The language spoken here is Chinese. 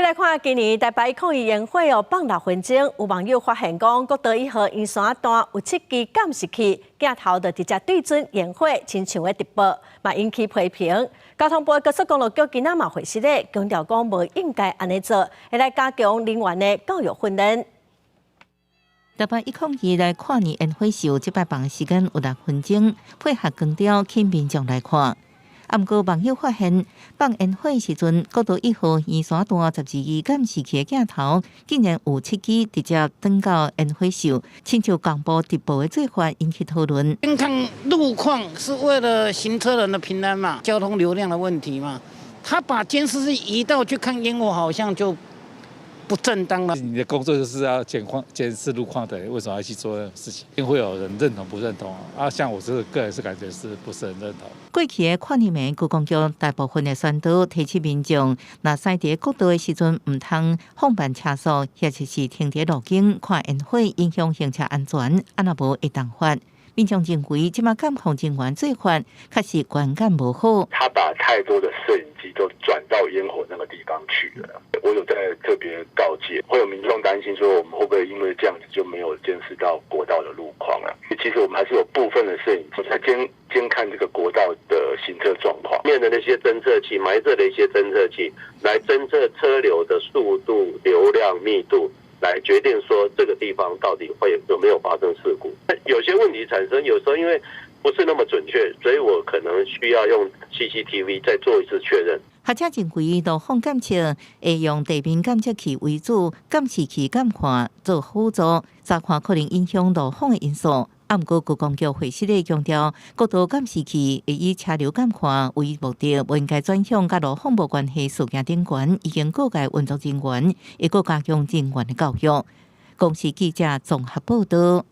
来看今年台北抗议宴会放6分钟，有网友发现讲，国道1号圆山段有7支监视器，镜头就直接对准宴会，亲像在直播，嘛引起批评。交通部高速公路局今仔嘛回释咧，强调讲无应该安尼做，会来加强人员的教育训练。台北102来跨年宴会秀，这摆放时间有6分钟，配合光雕，请民众来看。啊，毋过网友发现，放烟火时阵，国道1号圆山段12支监视器的镜头，竟然有7支直接转到烟火秀，亲像广播直播的做法引起讨论。先看路况是为了行车人的平安嘛，交通流量的问题嘛。他把监视器移到去看烟火，好像就不正当了。你的工作就是要监视路况的，为什么要去做这种事情？一定会有人认同不认同啊？像我个人是感觉是不是很认同。过去的跨年暝，高公局大部分的宣导提醒民众，若驶伫国道的时阵，唔通放慢车速，或者是停伫路径看烟火，影响行车安全，啊若无会当罚。民众认为，即马监控人员做法确实观感无好。他把太多的摄影机都转到烟火那个地方去了。我有在特别告诫，会有民众担心说，我们会不会因为这样子就没有监视到国道的路况啊？其实我们还是有部分的摄影机在监看这个国道的行车状况，面的那些侦测器，埋设的一些侦测器，来侦测车流的速度、流量、密度。来决定说这个地方到底会有没有发生事故，有些问题产生，有时候因为不是那么准确，所以我可能需要用 CCTV 再做一次确认。学者认为，路况监测会用地面监测器为主，监视器监看做辅助，查看可能影响路况的因素。啊，毋过高公局回释咧强调，国道监视器会以车流监看为目的，不应该转向甲路况无关系事件顶悬，已经各界运作人员会搁加强人员的教育。公视记者综合报道。